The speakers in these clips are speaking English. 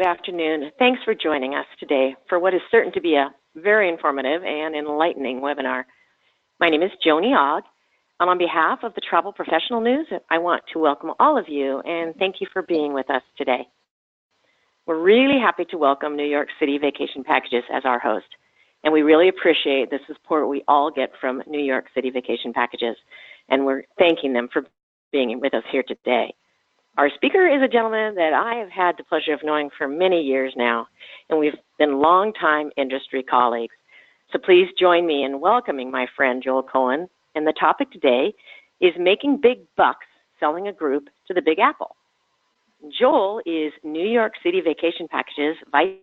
afternoon. Thanks for joining us today for what is certain to be a very informative and enlightening webinar. My name is Joni Ogg, and on behalf of the Travel Professional News, I want to welcome all of you and thank you for being with us today. We're really happy to welcome New York City Vacation Packages as our host, and we really appreciate the support we all get from New York City Vacation Packages, and we're thanking them for being with us here today. Our speaker is a gentleman that I have had the pleasure of knowing for many years now, and we've been longtime industry colleagues. So please join me in welcoming my friend Joel Cohen, and the topic today is making big bucks selling a group to the Big Apple. Joel is New York City Vacation Packages Vice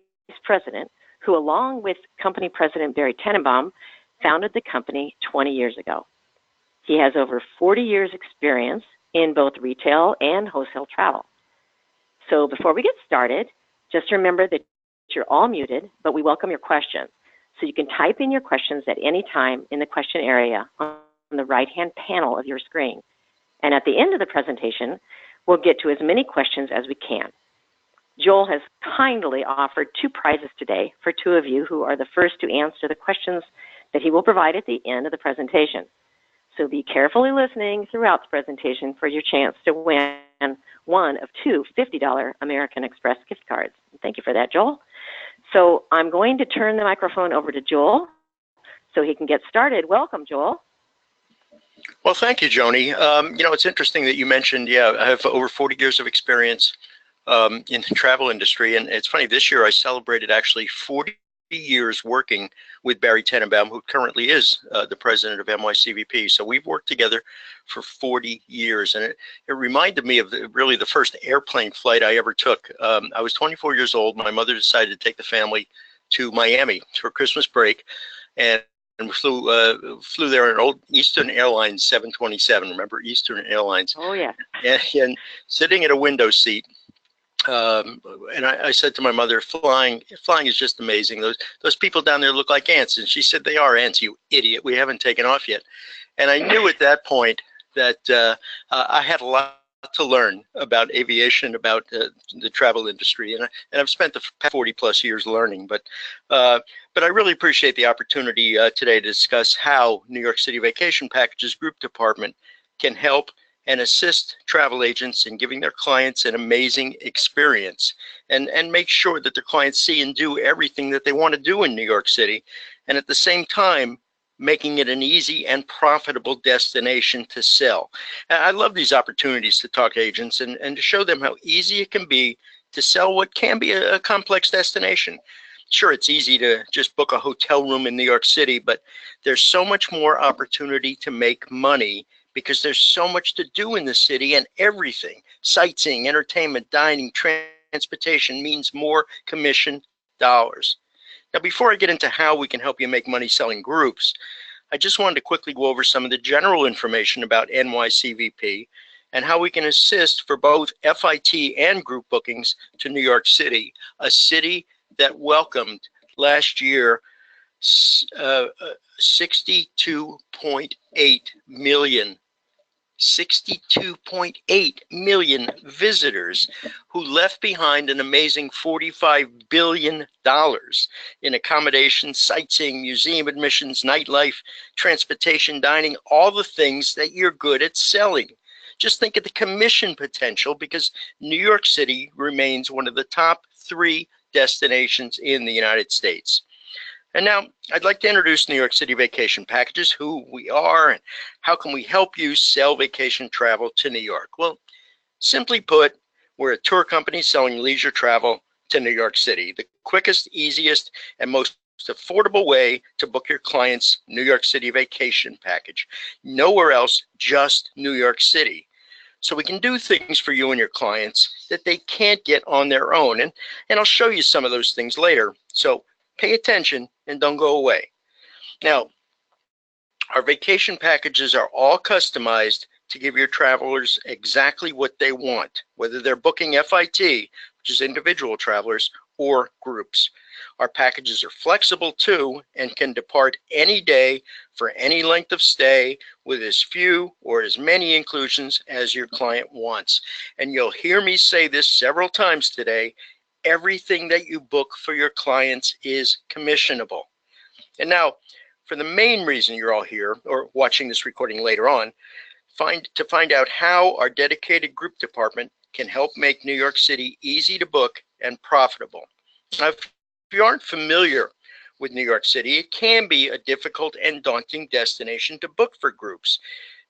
President, who along with company president Barry Tenenbaum, founded the company 20 years ago. He has over 40 years experience in both retail and wholesale travel. So before we get started, just remember that you're all muted, but we welcome your questions. So you can type in your questions at any time in the question area on the right-hand panel of your screen. And at the end of the presentation, we'll get to as many questions as we can. Joel has kindly offered 2 prizes today for 2 of you who are the first to answer the questions that he will provide at the end of the presentation. So be carefully listening throughout the presentation for your chance to win one of 2 $50 American Express gift cards. Thank you for that, Joel. So I'm going to turn the microphone over to Joel so he can get started. Welcome, Joel. Well, thank you, Joni. It's interesting that you mentioned, I have over 40 years of experience in the travel industry. And it's funny, this year I celebrated actually 40 years working with Barry Tenenbaum, who currently is the president of NYCVP. So we've worked together for 40 years. And it reminded me of really the first airplane flight I ever took. I was 24 years old. My mother decided to take the family to Miami for Christmas break. And we flew there on an old Eastern Airlines 727. Remember Eastern Airlines? Oh, yeah. And sitting in a window seat, and I said to my mother, flying is just amazing. Those people down there look like ants. And she said, they are ants, you idiot. We haven't taken off yet. And I knew at that point that I had a lot to learn about aviation, about the travel industry. And I've spent the past 40 plus years learning. But I really appreciate the opportunity today to discuss how New York City Vacation Packages Group Department can help and assist travel agents in giving their clients an amazing experience and make sure that their clients see and do everything that they want to do in New York City, and at the same time making it an easy and profitable destination to sell. And I love these opportunities to talk to agents and to show them how easy it can be to sell what can be a complex destination. Sure, it's easy to just book a hotel room in New York City, but there's so much more opportunity to make money because there's so much to do in the city, and everything, sightseeing, entertainment, dining, transportation means more commission dollars. Now, before I get into how we can help you make money selling groups, I just wanted to quickly go over some of the general information about NYCVP and how we can assist for both FIT and group bookings to New York City, a city that welcomed last year 62.8 million visitors who left behind an amazing $45 billion in accommodation, sightseeing, museum admissions, nightlife, transportation, dining, all the things that you're good at selling. Just think of the commission potential, because New York City remains one of the top 3 destinations in the United States. And now I'd like to introduce New York City Vacation Packages, who we are, and how can we help you sell vacation travel to New York? Well, simply put, we're a tour company selling leisure travel to New York City, the quickest, easiest, and most affordable way to book your client's New York City vacation package. Nowhere else, just New York City. So we can do things for you and your clients that they can't get on their own. And I'll show you some of those things later. So pay attention and don't go away. Now, our vacation packages are all customized to give your travelers exactly what they want, whether they're booking FIT, which is individual travelers, or groups. Our packages are flexible too and can depart any day for any length of stay with as few or as many inclusions as your client wants. And you'll hear me say this several times today, Everything that you book for your clients is commissionable. And now, for the main reason you're all here or watching this recording later on, to find out how our dedicated group department can help make New York City easy to book and profitable. Now, if you aren't familiar with New York City, it can be a difficult and daunting destination to book for groups.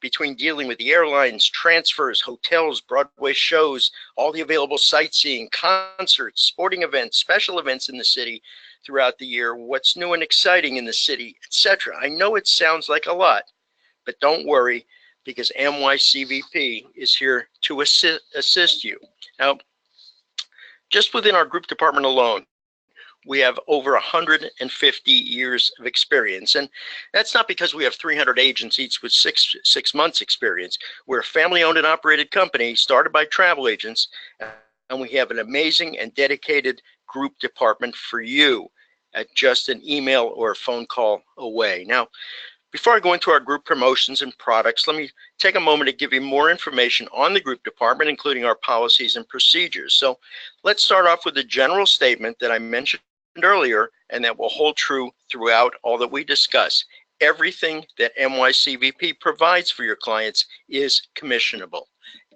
Between dealing with the airlines, transfers, hotels, Broadway shows, all the available sightseeing, concerts, sporting events, special events in the city throughout the year, what's new and exciting in the city, etc. I know it sounds like a lot, but don't worry, because NYCVP is here to assist you. Now, just within our group department alone, we have over 150 years of experience. And that's not because we have 300 agents, each with six months experience. We're a family-owned and operated company started by travel agents, and we have an amazing and dedicated group department for you at just an email or a phone call away. Now, before I go into our group promotions and products, let me take a moment to give you more information on the group department, including our policies and procedures. So let's start off with a general statement that I mentioned earlier, and that will hold true throughout all that we discuss. Everything that NYCVP provides for your clients is commissionable.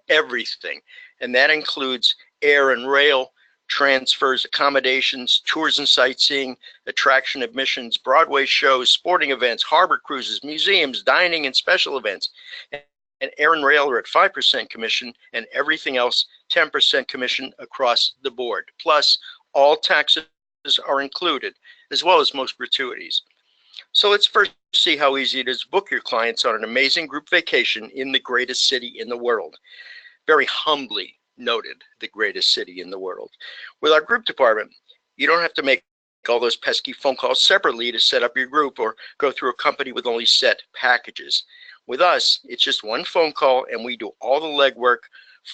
Everything. And that includes air and rail, transfers, accommodations, tours and sightseeing, attraction admissions, Broadway shows, sporting events, harbor cruises, museums, dining, and special events. And air and rail are at 5% commission, and everything else 10% commission across the board. Plus, all taxes are included, as well as most gratuities. So let's first see how easy it is to book your clients on an amazing group vacation in the greatest city in the world. Very humbly noted, the greatest city in the world. With our group department, you don't have to make all those pesky phone calls separately to set up your group or go through a company with only set packages. With us, it's just one phone call and we do all the legwork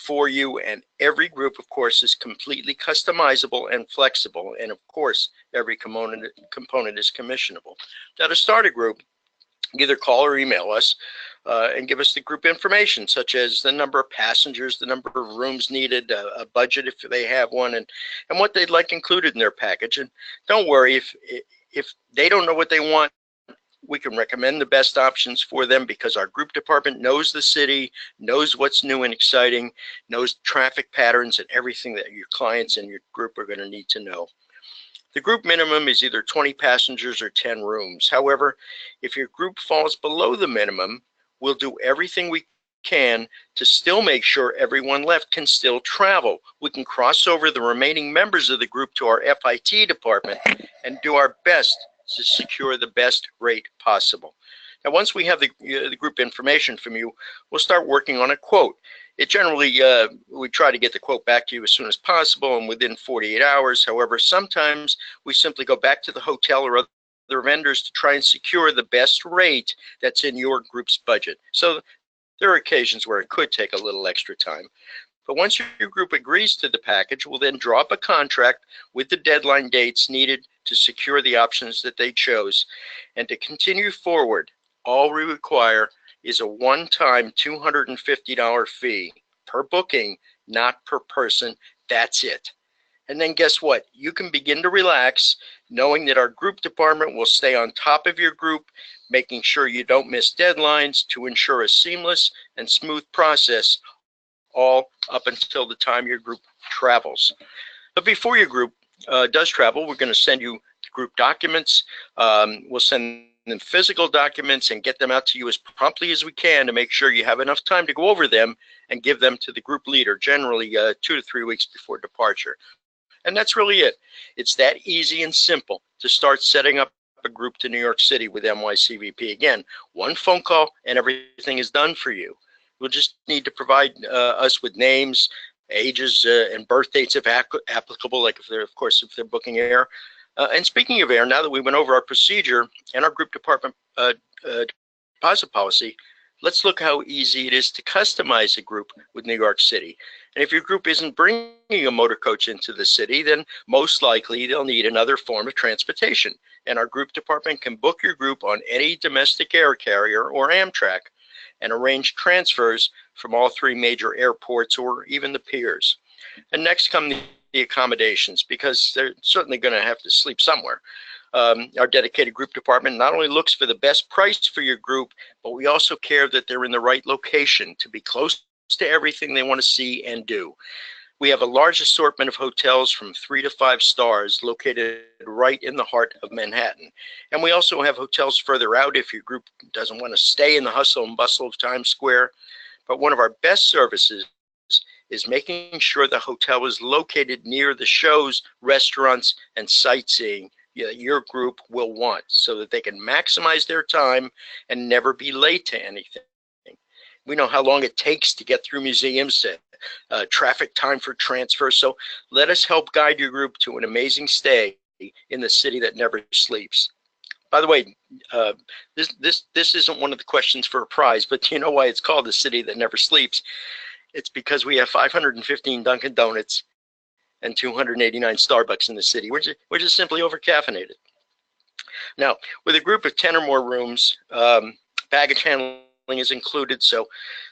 for you, and every group, of course, is completely customizable and flexible, and of course, every component is commissionable. Now, to start a group, either call or email us and give us the group information, such as the number of passengers, the number of rooms needed, a budget if they have one, and what they'd like included in their package. And don't worry, if they don't know what they want, we can recommend the best options for them, because our group department knows the city, knows what's new and exciting, knows traffic patterns and everything that your clients and your group are going to need to know. The group minimum is either 20 passengers or 10 rooms. However, if your group falls below the minimum, we'll do everything we can to still make sure everyone left can still travel. We can cross over the remaining members of the group to our FIT department and do our best to secure the best rate possible. Now, once we have the group information from you, we'll start working on a quote. It generally, we try to get the quote back to you as soon as possible and within 48 hours. However, sometimes we simply go back to the hotel or other vendors to try and secure the best rate that's in your group's budget. So there are occasions where it could take a little extra time. But once your group agrees to the package, we'll then draw up a contract with the deadline dates needed to secure the options that they chose. And to continue forward, all we require is a one-time $250 fee per booking, not per person. That's it. And then guess what? You can begin to relax, knowing that our group department will stay on top of your group, making sure you don't miss deadlines to ensure a seamless and smooth process all up until the time your group travels. But before your group does travel, we're going to send you group documents. We'll send them physical documents and get them out to you as promptly as we can to make sure you have enough time to go over them and give them to the group leader, generally 2 to 3 weeks before departure. And that's really it. It's that easy and simple to start setting up a group to New York City with NYCVP. Again, one phone call and everything is done for you. We'll just need to provide us with names, ages, and birth dates if applicable, like if they're booking air. And speaking of air, now that we went over our procedure and our group department deposit policy, let's look how easy it is to customize a group with New York City. And if your group isn't bringing a motor coach into the city, then most likely they'll need another form of transportation. And our group department can book your group on any domestic air carrier or Amtrak and arrange transfers from all 3 major airports or even the piers. And next come accommodations because they're certainly going to have to sleep somewhere. Our dedicated group department not only looks for the best price for your group, but we also care that they're in the right location to be close to everything they want to see and do. We have a large assortment of hotels from 3 to 5 stars located right in the heart of Manhattan. And we also have hotels further out if your group doesn't want to stay in the hustle and bustle of Times Square. But one of our best services is making sure the hotel is located near the shows, restaurants, and sightseeing your group will want so that they can maximize their time and never be late to anything. We know how long it takes to get through museums, traffic time for transfer. So let us help guide your group to an amazing stay in the city that never sleeps. By the way, this isn't one of the questions for a prize, but do you know why it's called the city that never sleeps? It's because we have 515 Dunkin' Donuts and 289 Starbucks in the city. We're just simply over-caffeinated. Now, with a group of 10 or more rooms, baggage handling is included, so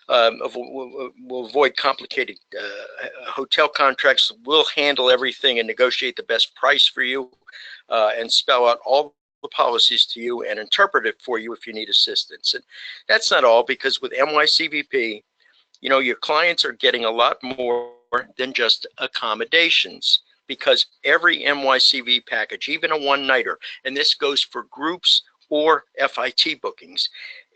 we'll avoid complicated hotel contracts. We'll handle everything and negotiate the best price for you and spell out all the policies to you and interpret it for you if you need assistance. And that's not all, because with NYCVP, your clients are getting a lot more than just accommodations, because every NYCV package, even a one-nighter, and this goes for groups or FIT bookings,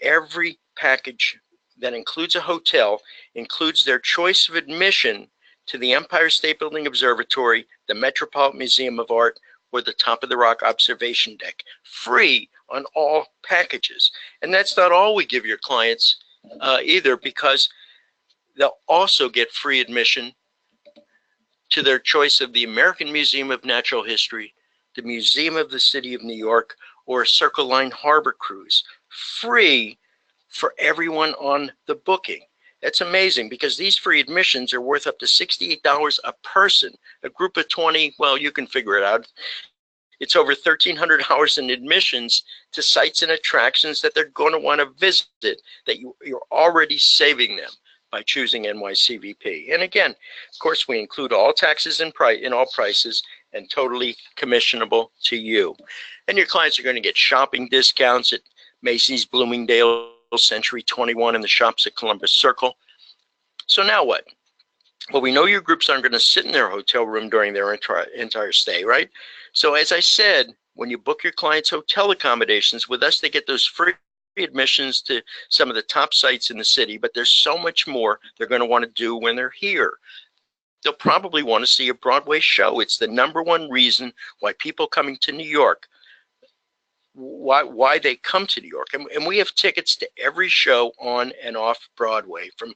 every package that includes a hotel includes their choice of admission to the Empire State Building Observatory, the Metropolitan Museum of Art, or the Top of the Rock observation deck, free on all packages. And that's not all we give your clients either, because they'll also get free admission to their choice of the American Museum of Natural History, the Museum of the City of New York, or a Circle Line Harbor cruise, free for everyone on the booking. That's amazing, because these free admissions are worth up to $68 a person. A group of 20, well, you can figure it out. It's over $1,300 in admissions to sites and attractions that they're going to want to visit, that you're already saving them by choosing NYCVP. And again, of course, we include all taxes in all prices and totally commissionable to you. And your clients are going to get shopping discounts at Macy's, Bloomingdale, Century 21, and the shops at Columbus Circle. So now what? Well, we know your groups aren't going to sit in their hotel room during their entire stay, right? So as I said, when you book your clients' hotel accommodations with us, they get those free admissions to some of the top sites in the city, but there's so much more they're going to want to do when they're here. They'll probably want to see a Broadway show. It's the #1 reason why people coming to New York, why they come to New York. And we have tickets to every show on and off Broadway, from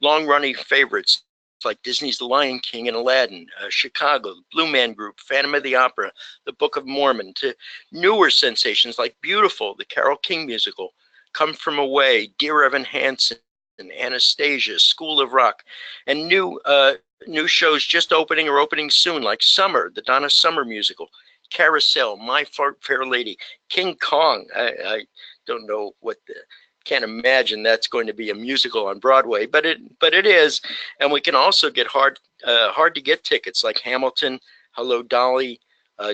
long-running favorites like Disney's The Lion King and Aladdin, Chicago, the Blue Man Group, Phantom of the Opera, The Book of Mormon, to newer sensations like Beautiful, the Carole King musical, Come From Away, Dear Evan Hansen, Anastasia, School of Rock, and new shows just opening or opening soon, like Summer, the Donna Summer musical, Carousel, My Fair Lady, King Kong. I don't know can't imagine that's going to be a musical on Broadway, but it is. And we can also get hard to get tickets like Hamilton, Hello Dolly,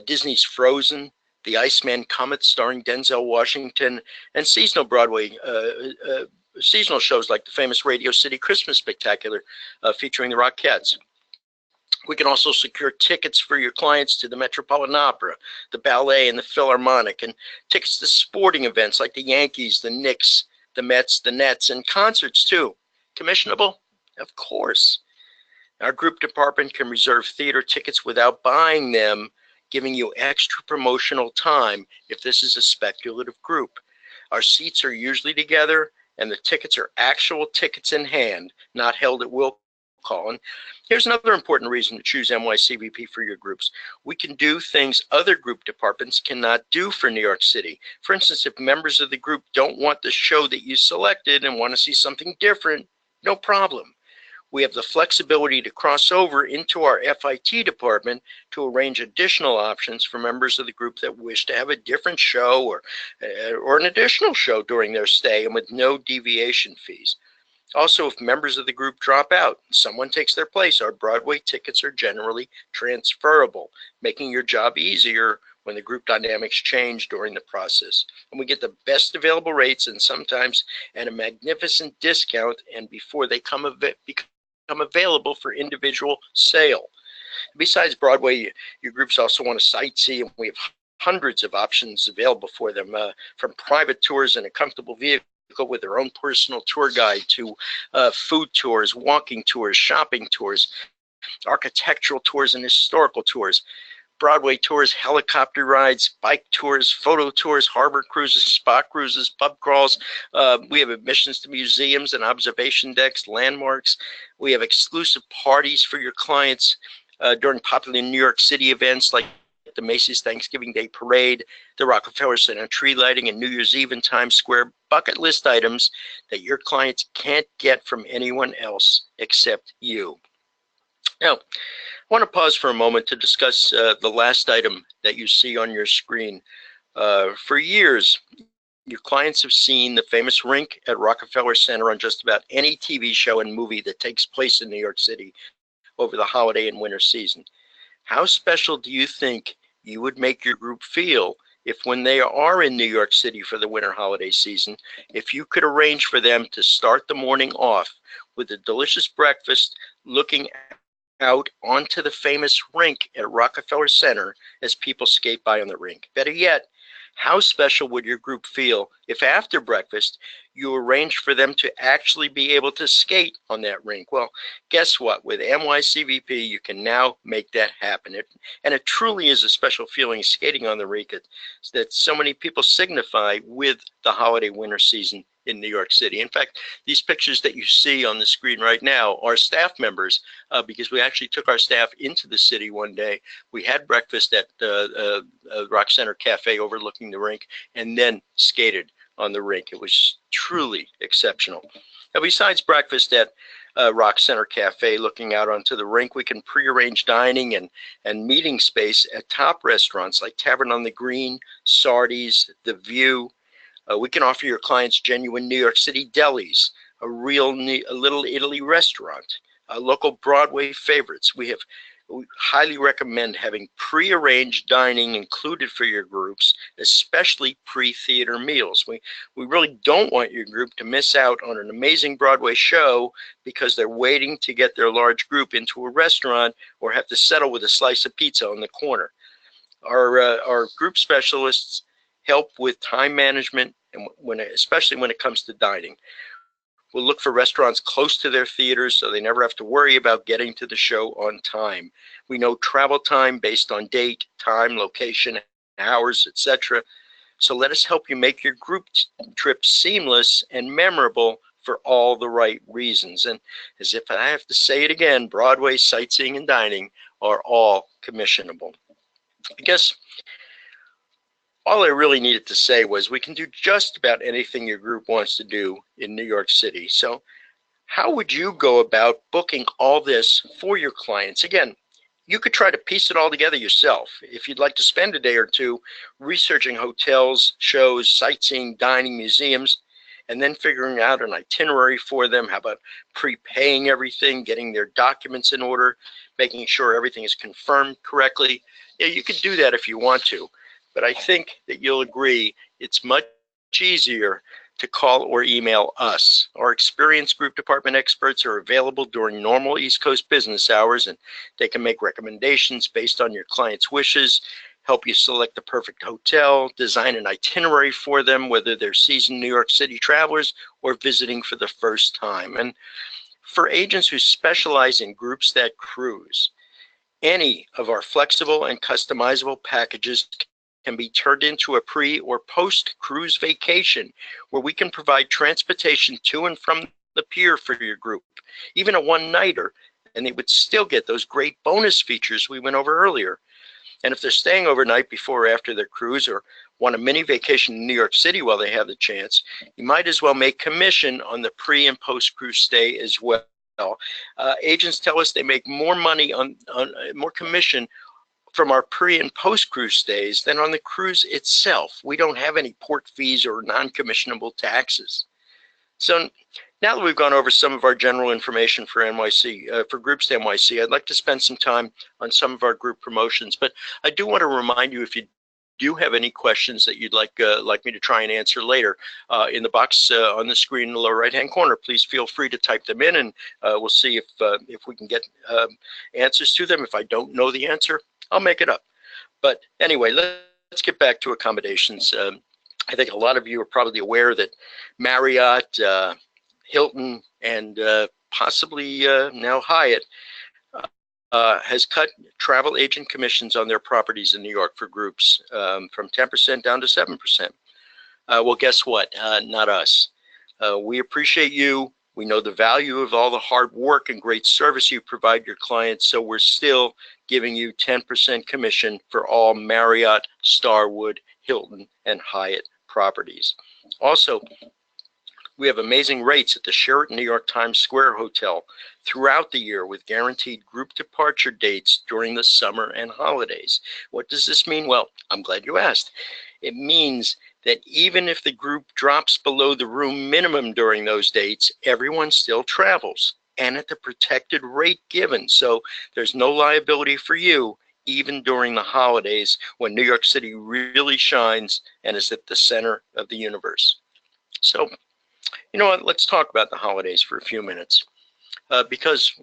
Disney's Frozen, The Iceman Comet starring Denzel Washington, and seasonal Broadway seasonal shows like the famous Radio City Christmas Spectacular featuring the Rockettes. We can also secure tickets for your clients to the Metropolitan Opera, the ballet, and the Philharmonic, and tickets to sporting events like the Yankees, the Knicks, the Mets, the Nets, and concerts too. Commissionable? Of course. Our group department can reserve theater tickets without buying them, giving you extra promotional time if this is a speculative group. Our seats are usually together, and the tickets are actual tickets in hand, not held at will call. And here's another important reason to choose NYCVP for your groups. We can do things other group departments cannot do for New York City. For instance, if members of the group don't want the show that you selected and want to see something different, no problem. We have the flexibility to cross over into our FIT department to arrange additional options for members of the group that wish to have a different show or an additional show during their stay, and with no deviation fees. Also, if members of the group drop out, someone takes their place, our Broadway tickets are generally transferable, making your job easier when the group dynamics change during the process. And we get the best available rates and sometimes at a magnificent discount and before they become available for individual sale. Besides Broadway, your groups also want to sightsee, and we have hundreds of options available for them, from private tours in a comfortable vehicle with their own personal tour guide to food tours, walking tours, shopping tours, architectural tours, and historical tours. Broadway tours, helicopter rides, bike tours, photo tours, harbor cruises, spa cruises, pub crawls. We have admissions to museums and observation decks, landmarks. We have exclusive parties for your clients during popular New York City events like the Macy's Thanksgiving Day Parade, the Rockefeller Center tree lighting, and New Year's Eve in Times Square. Bucket list items that your clients can't get from anyone else except you. Now, I want to pause for a moment to discuss the last item that you see on your screen. For years, your clients have seen the famous rink at Rockefeller Center on just about any TV show and movie that takes place in New York City over the holiday and winter season. How special do you think you would make your group feel if when they are in New York City for the winter holiday season, if you could arrange for them to start the morning off with a delicious breakfast looking out onto the famous rink at Rockefeller Center as people skate by on the rink? Better yet, how special would your group feel if after breakfast you arranged for them to actually be able to skate on that rink? Well, guess what? With NYCVP, you can now make that happen. And it truly is a special feeling skating on the rink that so many people signify with the holiday winter season in New York City. In fact, these pictures that you see on the screen right now are staff members because we actually took our staff into the city one day. We had breakfast at the Rock Center Cafe overlooking the rink and then skated on the rink. It was truly exceptional. Now, besides breakfast at Rock Center Cafe looking out onto the rink, we can prearrange dining and meeting space at top restaurants like Tavern on the Green, Sardi's, The View. We can offer your clients genuine New York City delis, a Little Italy restaurant, local Broadway favorites. We highly recommend having pre-arranged dining included for your groups, especially pre-theater meals. We really don't want your group to miss out on an amazing Broadway show because they're waiting to get their large group into a restaurant or have to settle with a slice of pizza on the corner. Our group specialists help with time management, and especially when it comes to dining. We'll look for restaurants close to their theaters so they never have to worry about getting to the show on time. We know travel time based on date, time, location, hours, etc. So let us help you make your group trip seamless and memorable for all the right reasons. And as if I have to say it again, Broadway sightseeing and dining are all commissionable. I guess all I really needed to say was we can do just about anything your group wants to do in New York City. So how would you go about booking all this for your clients? Again, you could try to piece it all together yourself. If you'd like to spend a day or two researching hotels, shows, sightseeing, dining, museums, and then figuring out an itinerary for them. How about prepaying everything, getting their documents in order, making sure everything is confirmed correctly? Yeah, you could do that if you want to. But I think that you'll agree it's much easier to call or email us. Our experienced group department experts are available during normal East Coast business hours, and they can make recommendations based on your client's wishes, help you select the perfect hotel, design an itinerary for them, whether they're seasoned New York City travelers or visiting for the first time. And for agents who specialize in groups that cruise, any of our flexible and customizable packages can be turned into a pre or post cruise vacation where we can provide transportation to and from the pier for your group, even a one-nighter, and they would still get those great bonus features we went over earlier. And if they're staying overnight before or after their cruise or want a mini vacation in New York City while they have the chance, you might as well make commission on the pre and post cruise stay as well. Agents tell us they make more money on more commission from our pre and post cruise stays than on the cruise itself. We don't have any port fees or non-commissionable taxes. So Now that we've gone over some of our general information for NYC, for Groups to NYC, I'd like to spend some time on some of our group promotions. But I do want to remind you, if you do have any questions that you'd like me to try and answer later, in the box on the screen in the lower right-hand corner, please feel free to type them in, and we'll see if we can get answers to them. If I don't know the answer, I'll make it up. But anyway, let's get back to accommodations. I think a lot of you are probably aware that Marriott, Hilton, and possibly now Hyatt has cut travel agent commissions on their properties in New York for groups from 10% down to 7%. Well, guess what? Not us. We appreciate you. We know the value of all the hard work and great service you provide your clients, so we're still giving you 10% commission for all Marriott, Starwood, Hilton, and Hyatt properties. Also, we have amazing rates at the Sheraton New York Times Square Hotel throughout the year with guaranteed group departure dates during the summer and holidays. What does this mean? Well, I'm glad you asked. It means that even if the group drops below the room minimum during those dates, everyone still travels and at the protected rate given. So there's no liability for you, even during the holidays when New York City really shines and is at the center of the universe. So, you know what, let's talk about the holidays for a few minutes, because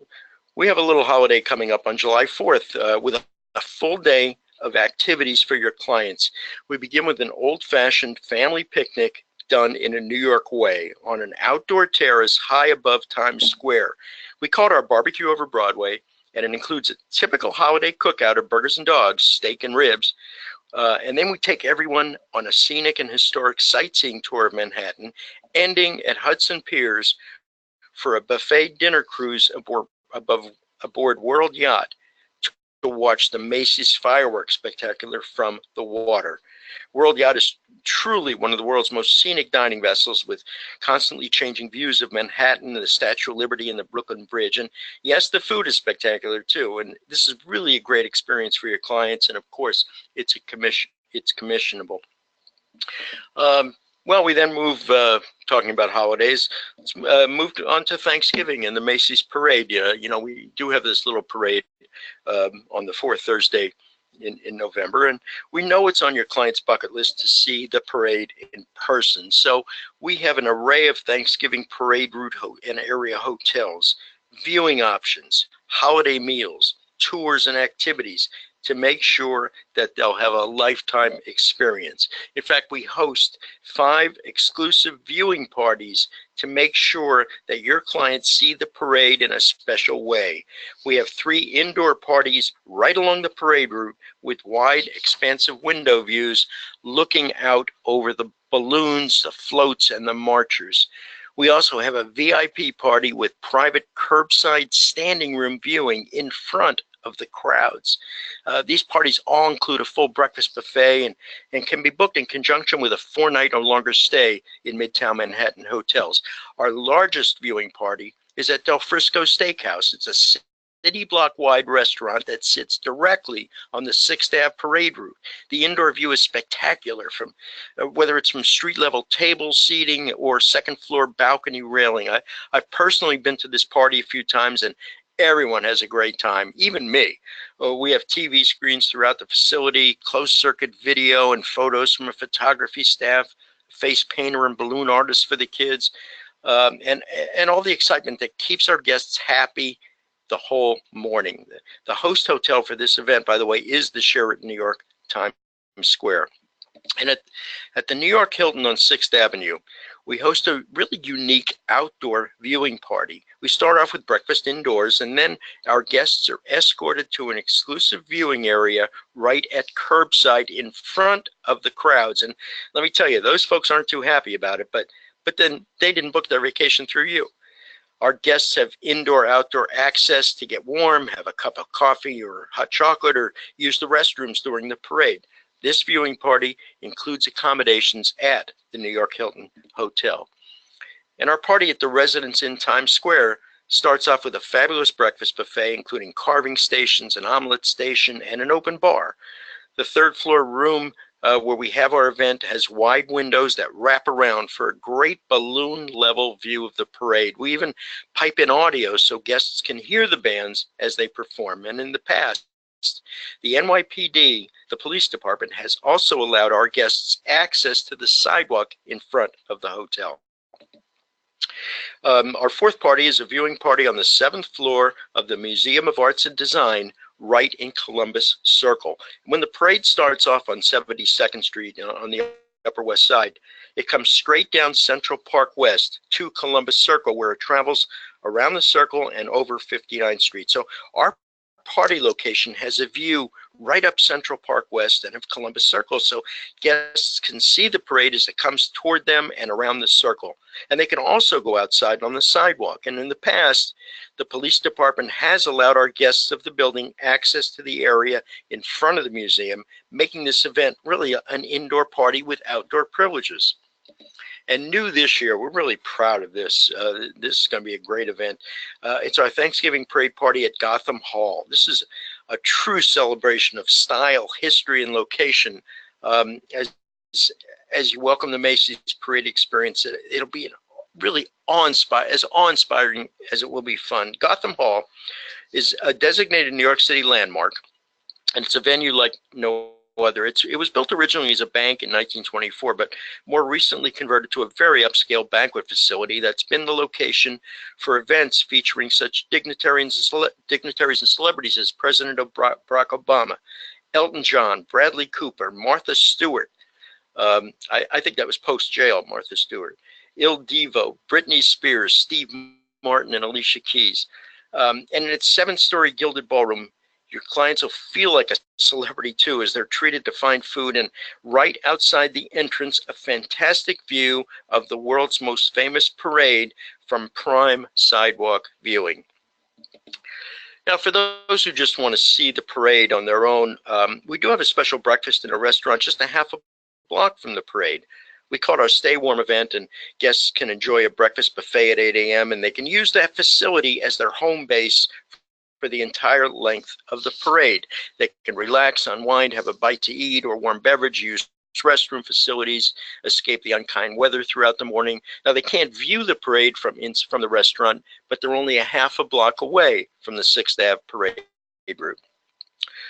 we have a little holiday coming up on July 4th with a full day of activities for your clients. We begin with an old-fashioned family picnic done in a New York way on an outdoor terrace high above Times Square. We call it our Barbecue Over Broadway, and it includes a typical holiday cookout of burgers and dogs, steak and ribs, and then we take everyone on a scenic and historic sightseeing tour of Manhattan, ending at Hudson Piers for a buffet dinner cruise aboard World Yacht to watch the Macy's Fireworks Spectacular from the water. World Yacht is truly one of the world's most scenic dining vessels, with constantly changing views of Manhattan, the Statue of Liberty, and the Brooklyn Bridge. And yes, the food is spectacular too. And this is really a great experience for your clients. And of course, it's commissionable. Well, we then move, talking about holidays, moved on to Thanksgiving and the Macy's Parade. You know, we do have this little parade on the fourth Thursday in November, and we know it's on your client's bucket list to see the parade in person. So we have an array of Thanksgiving parade route and area hotels, viewing options, holiday meals, tours, and activities to make sure that they'll have a lifetime experience. In fact, we host 5 exclusive viewing parties to make sure that your clients see the parade in a special way. We have 3 indoor parties right along the parade route with wide, expansive window views looking out over the balloons, the floats, and the marchers. We also have a VIP party with private curbside standing room viewing in front of the crowds. These parties all include a full breakfast buffet and can be booked in conjunction with a 4-night or longer stay in Midtown Manhattan hotels. Our largest viewing party is at Del Frisco Steakhouse. It's a city block wide restaurant that sits directly on the 6th Ave parade route. The indoor view is spectacular, from whether it's from street level table seating or second floor balcony railing. I've personally been to this party a few times, and everyone has a great time, even me. We have TV screens throughout the facility, closed circuit video and photos from a photography staff, face painter and balloon artist for the kids, and all the excitement that keeps our guests happy the whole morning. The host hotel for this event, by the way, is the Sheraton New York Times Square. And at the New York Hilton on 6th Avenue, we host a really unique outdoor viewing party. We start off with breakfast indoors, and then our guests are escorted to an exclusive viewing area right at curbside in front of the crowds. And let me tell you, those folks aren't too happy about it, but then they didn't book their vacation through you. Our guests have indoor-outdoor access to get warm, have a cup of coffee or hot chocolate, or use the restrooms during the parade. This viewing party includes accommodations at the New York Hilton Hotel. And our party at the Residence Inn Times Square starts off with a fabulous breakfast buffet, including carving stations, an omelet station, and an open bar. The 3rd floor room where we have our event, has wide windows that wrap around for a great balloon level view of the parade. We even pipe in audio so guests can hear the bands as they perform. And in the past, the NYPD, the police department, has also allowed our guests access to the sidewalk in front of the hotel. Our fourth party is a viewing party on the 7th floor of the Museum of Arts and Design, right in Columbus Circle. When the parade starts off on 72nd Street on the Upper West Side, it comes straight down Central Park West to Columbus Circle, where it travels around the circle and over 59th Street. So our party location has a view right up Central Park West and of Columbus Circle, so guests can see the parade as it comes toward them and around the circle. And they can also go outside on the sidewalk. And in the past, the police department has allowed our guests of the building access to the area in front of the museum, making this event really an indoor party with outdoor privileges. And new this year, we're really proud of this. This is going to be a great event. It's our Thanksgiving parade party at Gotham Hall. This is a true celebration of style, history, and location. As you welcome the Macy's parade experience, it'll be really as awe-inspiring as it will be fun. Gotham Hall is a designated New York City landmark, and it's a venue like no other. It was built originally as a bank in 1924, but more recently converted to a very upscale banquet facility that's been the location for events featuring such dignitaries and celebrities as President Barack Obama, Elton John, Bradley Cooper, Martha Stewart. I think that was post-jail, Martha Stewart. Il Divo, Britney Spears, Steve Martin, and Alicia Keys. And in its 7-story gilded ballroom, your clients will feel like a celebrity too, as they're treated to fine food, and right outside the entrance, a fantastic view of the world's most famous parade from prime sidewalk viewing. Now, for those who just want to see the parade on their own, we do have a special breakfast in a restaurant just a half a block from the parade. We call it our Stay Warm event, and guests can enjoy a breakfast buffet at 8 a.m. and they can use that facility as their home base for the entire length of the parade. They can relax, unwind, have a bite to eat or warm beverage, use restroom facilities, escape the unkind weather throughout the morning. Now, they can't view the parade from the restaurant, but they're only a half a block away from the 6th Ave parade route.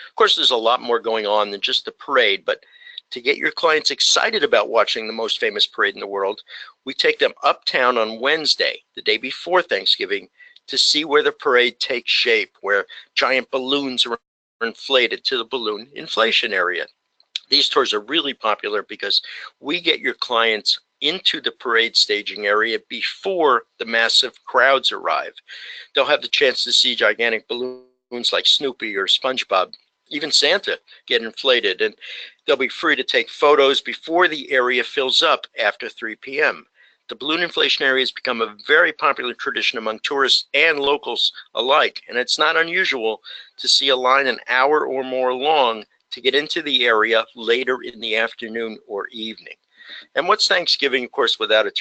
Of course, there's a lot more going on than just the parade, but to get your clients excited about watching the most famous parade in the world, we take them uptown on Wednesday, the day before Thanksgiving, to see where the parade takes shape, where giant balloons are inflated to the balloon inflation area. These tours are really popular because we get your clients into the parade staging area before the massive crowds arrive. They'll have the chance to see gigantic balloons like Snoopy or SpongeBob, even Santa, get inflated, and they'll be free to take photos before the area fills up after 3 p.m. The balloon inflation area has become a very popular tradition among tourists and locals alike, and it's not unusual to see a line an hour or more long to get into the area later in the afternoon or evening. And what's Thanksgiving, of course, without a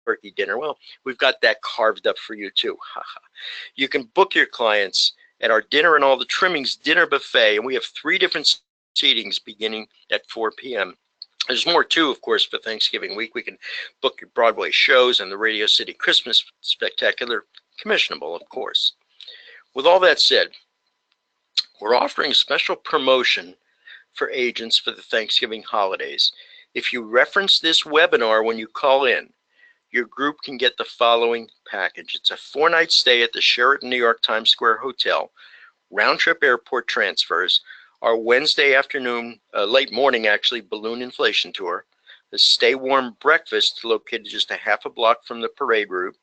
turkey dinner? Well, we've got that carved up for you too. You can book your clients at our Dinner and All the Trimmings dinner buffet, and we have 3 different seatings beginning at 4 p.m. There's more too, of course, for Thanksgiving week. We can book your Broadway shows and the Radio City Christmas Spectacular, commissionable, of course. With all that said, we're offering a special promotion for agents for the Thanksgiving holidays. If you reference this webinar when you call in, your group can get the following package. It's a 4-night stay at the Sheraton New York Times Square Hotel, round-trip airport transfers, our Wednesday afternoon, late morning actually, balloon inflation tour, the Stay Warm breakfast located just a half a block from the parade route,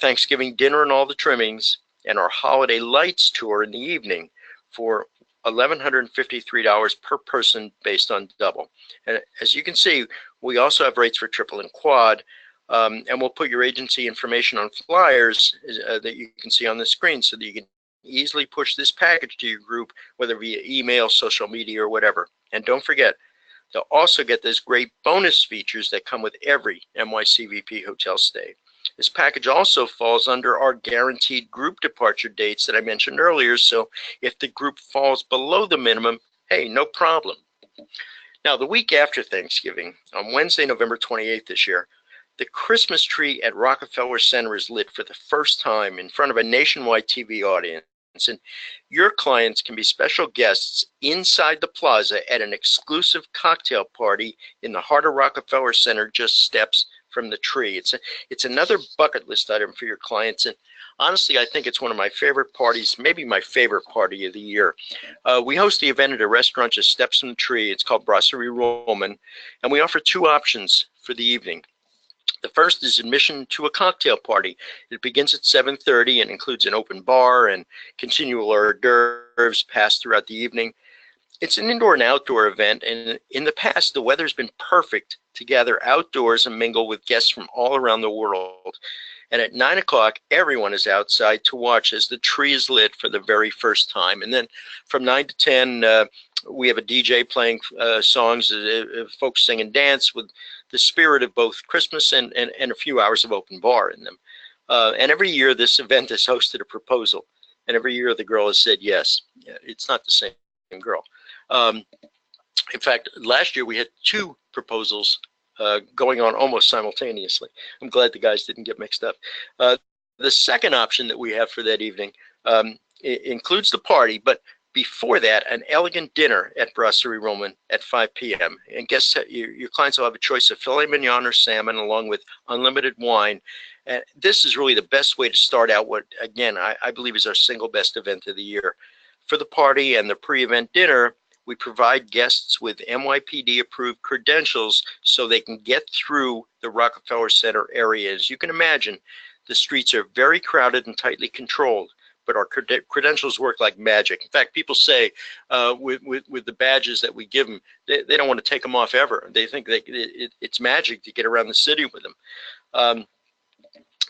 Thanksgiving dinner and all the trimmings, and our holiday lights tour in the evening for $1,153 per person based on double. And as you can see, we also have rates for triple and quad, and we'll put your agency information on flyers that you can see on the screen so that you can easily push this package to your group, whether via email, social media, or whatever. And don't forget, they'll also get those great bonus features that come with every NYCVP hotel stay. This package also falls under our guaranteed group departure dates that I mentioned earlier, so if the group falls below the minimum, hey, no problem. Now, the week after Thanksgiving, on Wednesday, November 28th this year, the Christmas tree at Rockefeller Center is lit for the first time in front of a nationwide TV audience. And your clients can be special guests inside the plaza at an exclusive cocktail party in the heart of Rockefeller Center, just steps from the tree. It's another bucket list item for your clients. And honestly, I think it's one of my favorite parties, maybe my favorite party of the year. We host the event at a restaurant just steps from the tree. It's called Brasserie Roman, and we offer two options for the evening. The first is admission to a cocktail party. It begins at 7:30 and includes an open bar and continual hors d'oeuvres passed throughout the evening. It's an indoor and outdoor event, and in the past, the weather's been perfect to gather outdoors and mingle with guests from all around the world. And at 9 o'clock, everyone is outside to watch as the tree is lit for the very first time. And then from 9 to 10, we have a DJ playing songs, folks sing and dance with the spirit of both Christmas and a few hours of open bar in them. And every year, this event has hosted a proposal. And every year, the girl has said yes. It's not the same girl. In fact, last year, we had two proposals going on almost simultaneously. I'm glad the guys didn't get mixed up. The second option that we have for that evening includes the party, but before that, an elegant dinner at Brasserie Roman at 5 p.m. And guests, your clients will have a choice of filet mignon or salmon along with unlimited wine. And this is really the best way to start out what, again, I believe is our single best event of the year. For the party and the pre-event dinner, we provide guests with NYPD-approved credentials so they can get through the Rockefeller Center area. As you can imagine, the streets are very crowded and tightly controlled, but our credentials work like magic. In fact, people say with the badges that we give them, they don't want to take them off ever. They think that it's magic to get around the city with them.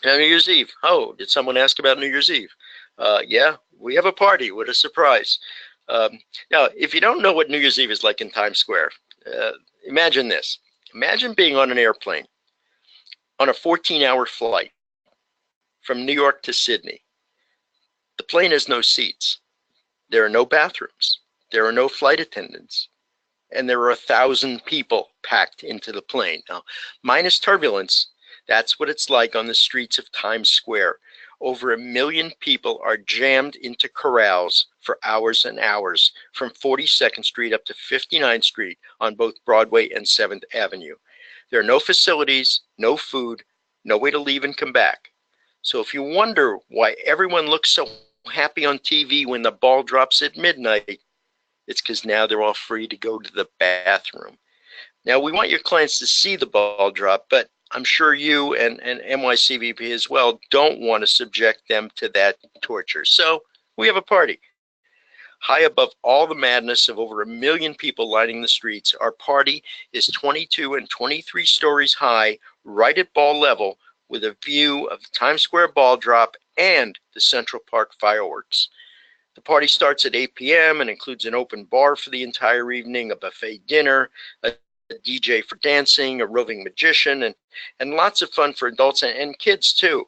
Now, New Year's Eve. Oh, did someone ask about New Year's Eve? Yeah, we have a party. What a surprise. Now, if you don't know what New Year's Eve is like in Times Square, imagine this. Imagine being on an airplane on a 14-hour flight from New York to Sydney. The plane has no seats. There are no bathrooms. There are no flight attendants. And there are 1,000 people packed into the plane. Now, minus turbulence, that's what it's like on the streets of Times Square. Over 1 million people are jammed into corrals for hours and hours from 42nd Street up to 59th Street on both Broadway and 7th Avenue. There are no facilities, no food, no way to leave and come back. So if you wonder why everyone looks so happy on TV when the ball drops at midnight, it's because now they're all free to go to the bathroom. Now, we want your clients to see the ball drop, but I'm sure you and NYCVP as well don't want to subject them to that torture. So we have a party. High above all the madness of over 1 million people lining the streets, our party is 22 and 23 stories high, right at ball level, with a view of the Times Square ball drop and the Central Park fireworks. The party starts at 8 p.m. and includes an open bar for the entire evening, a buffet dinner, a DJ for dancing, a roving magician, and lots of fun for adults and kids too.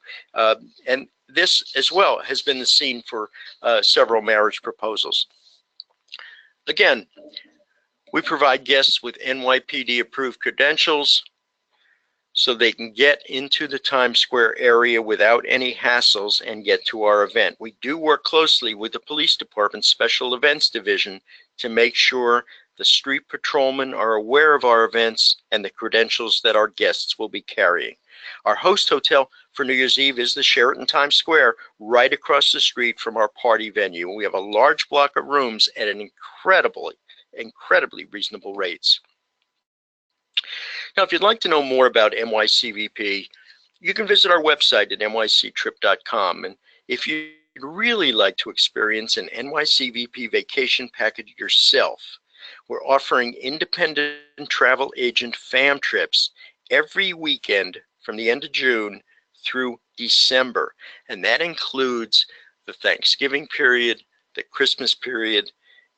And this as well has been the scene for several marriage proposals. Again, we provide guests with NYPD approved credentials so they can get into the Times Square area without any hassles and get to our event. We do work closely with the police department's special events division to make sure the street patrolmen are aware of our events and the credentials that our guests will be carrying. Our host hotel for New Year's Eve is the Sheraton Times Square, right across the street from our party venue. We have a large block of rooms at an incredibly reasonable rates. Now, if you'd like to know more about NYCVP, you can visit our website at nyctrip.com. And if you'd really like to experience an NYCVP vacation package yourself, we're offering independent travel agent fam trips every weekend from the end of June through December. And that includes the Thanksgiving period, the Christmas period,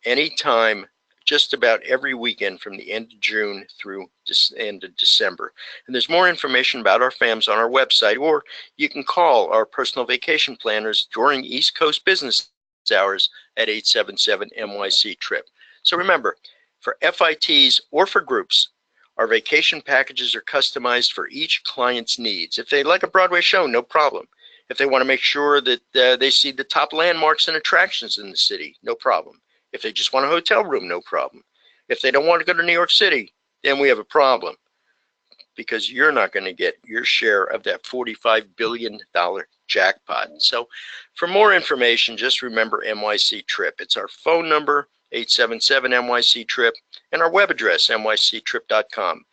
anytime, just about every weekend from the end of June through the end of December. And there's more information about our FAMs on our website, or you can call our personal vacation planners during East Coast business hours at 877-NYC-TRIP. So remember, For FITs or for groups, our vacation packages are customized for each client's needs. If they like a Broadway show, no problem. If they want to make sure that they see the top landmarks and attractions in the city, no problem. If they just want a hotel room, no problem. If they don't want to go to New York City, then we have a problem, because you're not going to get your share of that $45 billion jackpot. So for more information, just remember NYC Trip. It's our phone number, 877-NYC-TRIP, and our web address, nyctrip.com.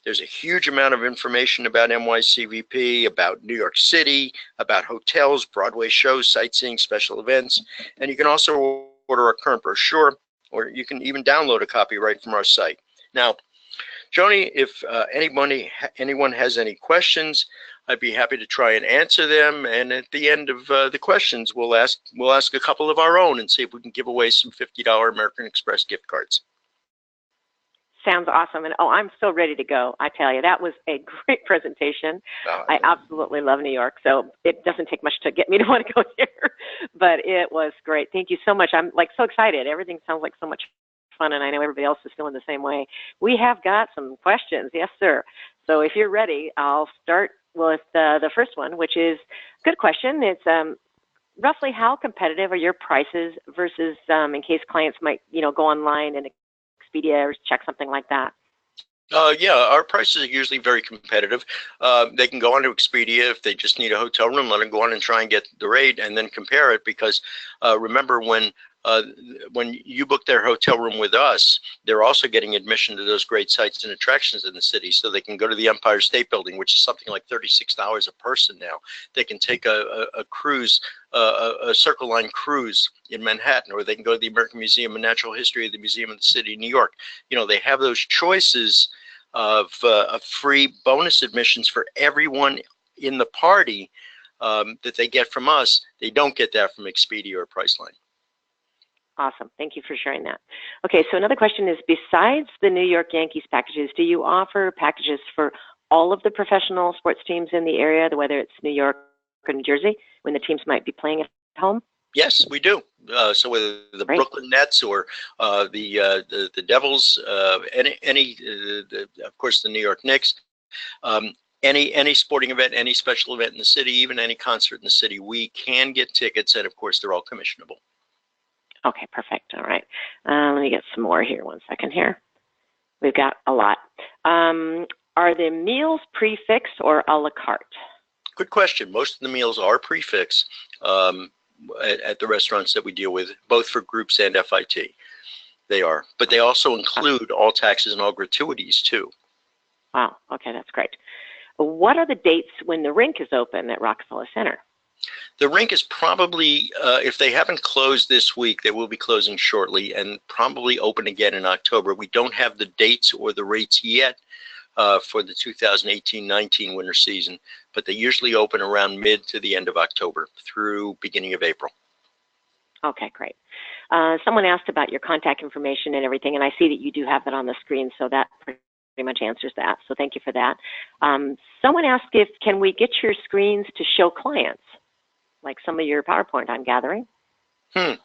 There's a huge amount of information about NYCVP, about New York City, about hotels, Broadway shows, sightseeing, special events, and you can also order our current brochure, or you can even download a copy right from our site. Now, Joni, if anyone has any questions, I'd be happy to try and answer them. And at the end of the questions, we'll ask a couple of our own and see if we can give away some $50 American Express gift cards. Sounds awesome. And oh, I'm so ready to go. I tell you, that was a great presentation. I absolutely love New York, so it doesn't take much to get me to want to go here, but it was great. Thank you so much. I'm like so excited. Everything sounds like so much fun, and I know everybody else is feeling the same way. We have got some questions. Yes, sir. So if you're ready, I'll start with the first one, which is a good question. It's roughly how competitive are your prices versus in case clients might, go online and Expedia or check something like that? Yeah, our prices are usually very competitive. They can go on to Expedia if they just need a hotel room, let them go on and try and get the rate and then compare it, because remember, when you book their hotel room with us, they're also getting admission to those great sites and attractions in the city. So they can go to the Empire State Building, which is something like $36 a person now. They can take a cruise, a Circle Line cruise in Manhattan, or they can go to the American Museum of Natural History at the Museum of the City of New York. They have those choices of free bonus admissions for everyone in the party that they get from us. They don't get that from Expedia or Priceline. Awesome. Thank you for sharing that. Okay, so another question is, besides the New York Yankees packages, do you offer packages for all of the professional sports teams in the area, whether it's New York or New Jersey, when the teams might be playing at home? Yes, we do. So whether the Great. Brooklyn Nets or the Devils, of course the New York Knicks, any sporting event, any special event in the city, even any concert in the city, we can get tickets, and of course they're all commissionable. Okay, perfect. All right. Let me get some more here. 1 second here. We've got a lot. Are the meals prefix or a la carte? Good question. Most of the meals are prefix at the restaurants that we deal with, both for groups and FIT. They are. But they also include all taxes and all gratuities, too. Wow. Okay, that's great. What are the dates when the rink is open at Rockefeller Center? The rink is probably, if they haven't closed this week, they will be closing shortly and probably open again in October. We don't have the dates or the rates yet for the 2018-19 winter season, but they usually open around mid to the end of October through beginning of April. Okay, great. Someone asked about your contact information and everything, and I see that you do have that on the screen, so that pretty much answers that. So thank you for that. Someone asked can we get your screens to show clients, like some of your PowerPoint I'm gathering? Yeah,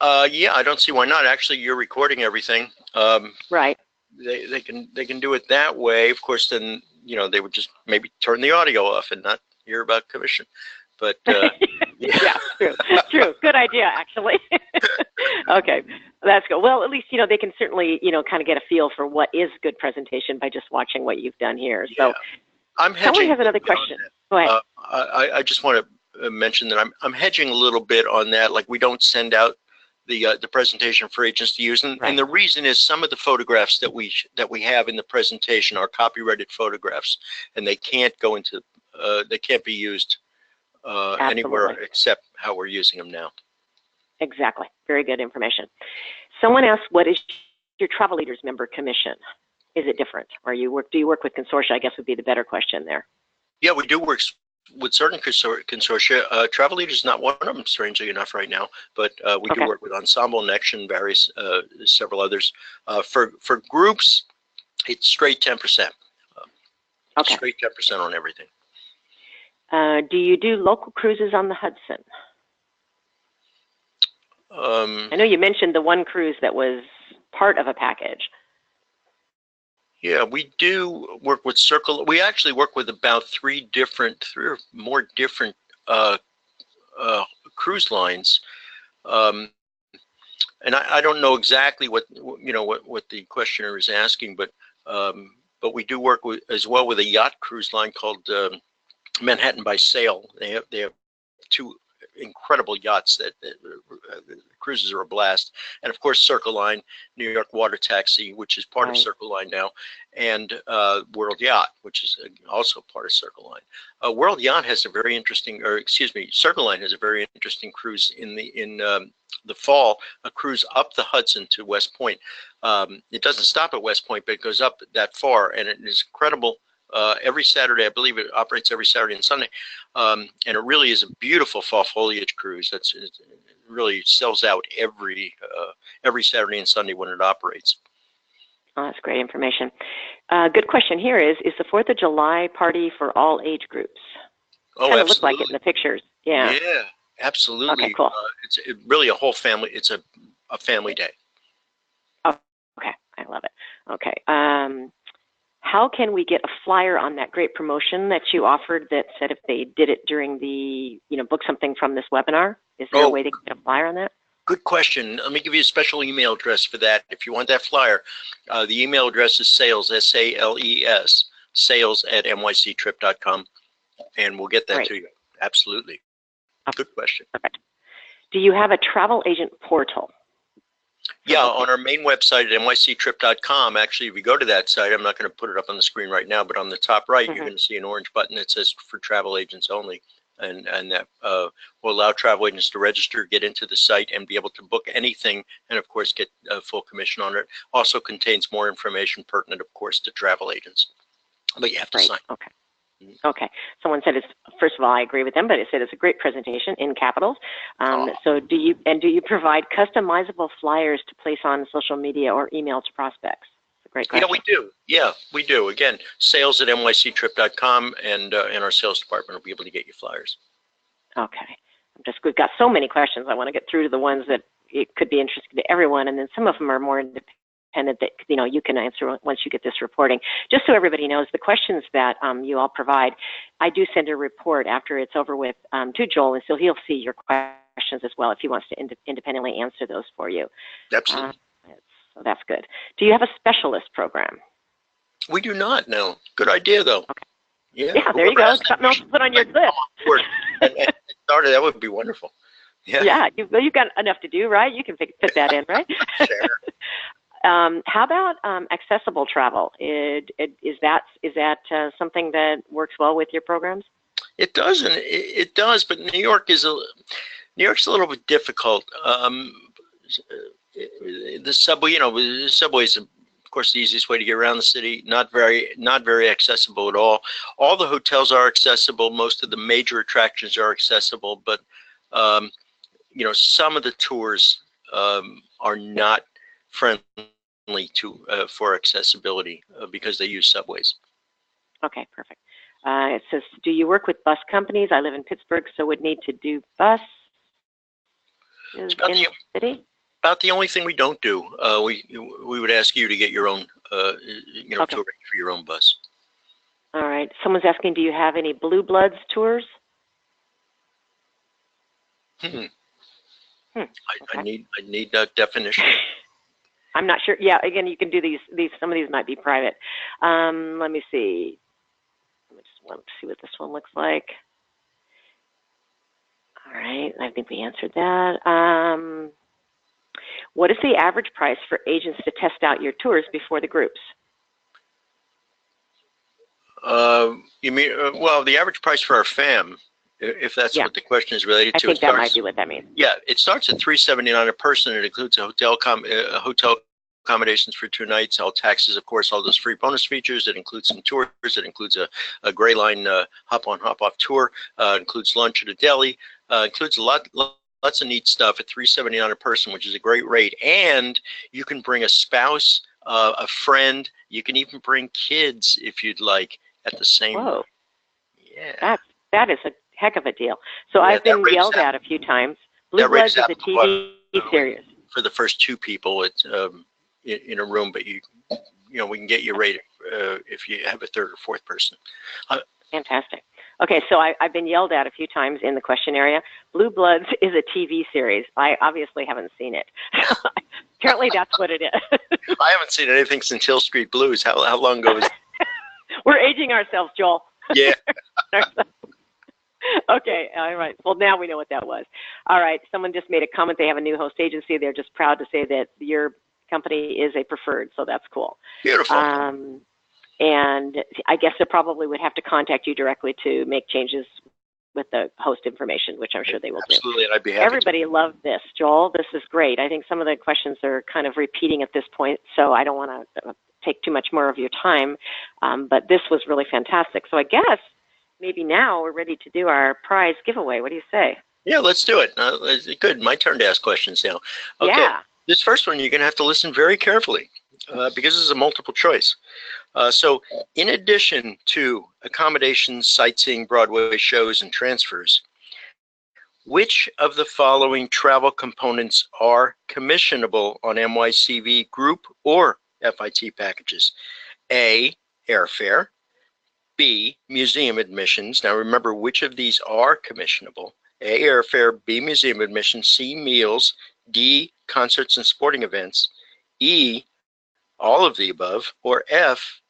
I don't see why not. Actually, you're recording everything. Right. They can do it that way. Of course, then they would just maybe turn the audio off and not hear about commission. But yeah, true. Good idea, actually. Okay, that's good. Well, at least they can certainly kind of get a feel for what is good presentation by just watching what you've done here. So, I'm hedging. Someone has another question. Go ahead. I just want to mention that I'm hedging a little bit on that. Like, we don't send out the presentation for agents to use, and the reason is some of the photographs that we have in the presentation are copyrighted photographs, and they can't go into they can't be used anywhere except how we're using them now. Exactly. Very good information. Someone asked, what is your Travel Leaders member commission? Is it different? Or do you work with consortia, I guess would be the better question there. Yeah, we do work with certain consortia. Travel Leaders is not one of them, strangely enough, right now, but we do work with Ensemble, Nexion, various, several others. For groups, it's straight 10%. Straight 10% on everything. Do you do local cruises on the Hudson? I know you mentioned the one cruise that was part of a package. Yeah, we do work with Circle. We actually work with about three or more different cruise lines. And I don't know exactly what the questioner is asking, but we do work as well with a yacht cruise line called Manhattan by Sail. They have two incredible yachts that cruises are a blast, and of course Circle Line, New York Water Taxi, which is part of Circle Line now, and World Yacht, which is also part of Circle Line. World Yacht has a very interesting, Circle Line has a very interesting cruise in the fall, a cruise up the Hudson to West Point. It doesn't stop at West Point, but it goes up that far, and it is incredible. Every Saturday, I believe it operates every Saturday and Sunday, and it really is a beautiful fall foliage cruise. It really sells out every Saturday and Sunday when it operates. Oh, that's great information. Good question here is the 4th of July party for all age groups? Oh, kind absolutely. of looked like it in the pictures. Yeah. Yeah, absolutely. Okay, cool. It's really a whole family. It's a family day. Oh, okay, I love it. Okay. How can we get a flyer on that great promotion that you offered that said if they did it during the, book something from this webinar? Is there a way to get a flyer on that? Good question. Let me give you a special email address for that. If you want that flyer, the email address is sales, S-A-L-E-S, sales@nyctrip.com, and we'll get that to you. Absolutely. Good question. Perfect. Do you have a travel agent portal? Yeah, on our main website at nyctrip.com, actually, if you go to that site, I'm not going to put it up on the screen right now, but on the top right, you're going to see an orange button that says for travel agents only. And that will allow travel agents to register, get into the site, and be able to book anything, and of course get full commission on it. Also contains more information pertinent, of course, to travel agents. But you have to sign. Okay. Okay. Someone said first of all, I agree with them, but it said it's a great presentation in capitals. So do you provide customizable flyers to place on social media or email to prospects? Great question. Yeah, we do. Yeah, we do. Again, sales@nyctrip.com, and our sales department will be able to get you flyers. Okay. We've got so many questions. I want to get through to the ones that it could be interesting to everyone, and then some of them are more independent that you can answer once you get this reporting. Just so everybody knows, the questions that you all provide, I do send a report after it's over with to Joel, and so he'll see your questions as well if he wants to independently answer those for you. Absolutely. So that's good. Do you have a specialist program? We do not, no. Good idea, though. Okay. Yeah, there you go. Something else to put on your list. and started, that would be wonderful. Yeah, you've got enough to do, right? You can fit that in, right? Sure. How about accessible travel? Is that something that works well with your programs? It does, and it does. But New York's a little bit difficult. The subway, the subway is, of course, the easiest way to get around the city. Not very accessible at all. All the hotels are accessible. Most of the major attractions are accessible, but some of the tours are not friendly for accessibility because they use subways. Okay, perfect. It says, do you work with bus companies? I live in Pittsburgh, so would need to do bus in the city? About the only thing we don't do. We would ask you to get your own, to arrange for your own bus. All right. Someone's asking, do you have any Blue Bloods tours? I need that definition. I'm not sure. Yeah. Again, you can do these. Some of these might be private. Let me see. I just want to see what this one looks like. All right. I think we answered that. What is the average price for agents to test out your tours before the groups? You mean, well, the average price for our FAM, if that's what the question is related to. I think that might be what that means. Yeah, it starts at $379 a person. It includes a hotel accommodations for 2 nights, all taxes, of course, all those free bonus features. It includes some tours. It includes a Gray Line hop-on, hop-off tour. Includes lunch at a deli. Includes lots of neat stuff at $379 a person, which is a great rate. And you can bring a spouse, a friend. You can even bring kids if you'd like at the same. Whoa. Yeah. That is a heck of a deal. So I've been yelled at a few times. Blue Bloods is a TV series. For the first two people, it's in a room, but you know, we can get you rated if you have a third or fourth person. Fantastic. Okay, so I've been yelled at a few times in the question area. Blue Bloods is a TV series. I obviously haven't seen it. Apparently that's what it is. I haven't seen anything since Hill Street Blues. How long ago was it? We're aging ourselves, Joel. Yeah. Okay, all right. Well, now we know what that was. All right, someone just made a comment. They have a new host agency. They're just proud to say that your company is a preferred, so that's cool. Beautiful. And I guess they probably would have to contact you directly to make changes with the host information, which I'm sure they will do. Absolutely, and I'd be happy. Everybody loved this, Joel. This is great. I think some of the questions are kind of repeating at this point, so I don't want to take too much more of your time, but this was really fantastic. So I guess maybe now we're ready to do our prize giveaway. What do you say? Yeah, let's do it. Good. My turn to ask questions now. Okay. Yeah. This first one, you're going to have to listen very carefully because this is a multiple choice. So in addition to accommodations, sightseeing, Broadway shows, and transfers, which of the following travel components are commissionable on NYCV group or FIT packages? A, airfare. B, museum admissions. Now remember which of these are commissionable. A, airfare. B, museum admissions. C, meals. D, concerts and sporting events. E, all of the above. Or F,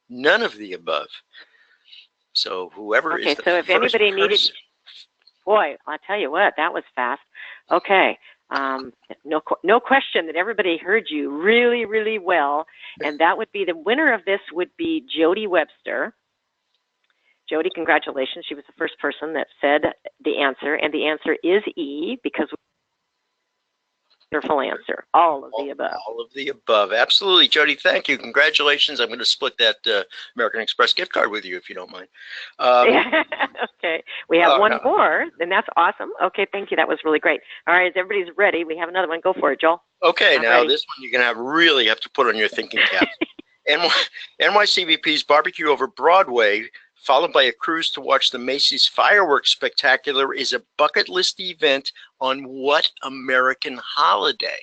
none of the above. So whoever is the so if first anybody person. needed, boy, I'll tell you what, that was fast. Okay. No question that everybody heard you really, really well. And that would be the winner of this would be Jody Webster. Jody, congratulations. She was the first person that said the answer, and the answer is E because wonderful answer. All of the above. All of the above. Absolutely. Jody, thank you. Congratulations. I'm going to split that American Express gift card with you if you don't mind. Okay. We have one more, and that's awesome. Okay, thank you. That was really great. All right, everybody's ready. We have another one. Go for it, Joel. Okay, now this one you're going to really have to put on your thinking cap. NYCVP's Barbecue Over Broadway, followed by a cruise to watch the Macy's Fireworks Spectacular, is a bucket list event on what American holiday?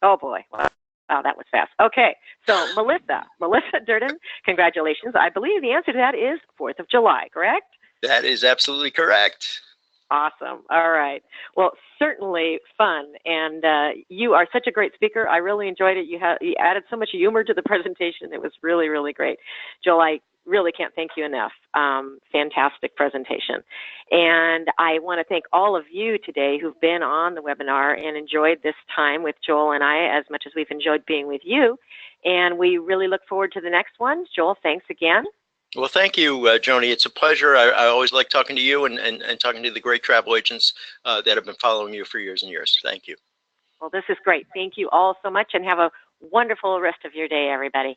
Oh, boy. Wow, that was fast. Okay, so Melissa Durden, congratulations. I believe the answer to that is 4th of July, correct? That is absolutely correct. Awesome. All right. Well, certainly fun. And you are such a great speaker. I really enjoyed it. You added so much humor to the presentation. It was really, really great. Joel, I really can't thank you enough. Fantastic presentation. And I want to thank all of you today who've been on the webinar and enjoyed this time with Joel and I as much as we've enjoyed being with you. And we really look forward to the next one. Joel, thanks again. Well, thank you, Joni. It's a pleasure. I always like talking to you and talking to the great travel agents that have been following you for years and years. Thank you. Well, this is great. Thank you all so much, and have a wonderful rest of your day, everybody.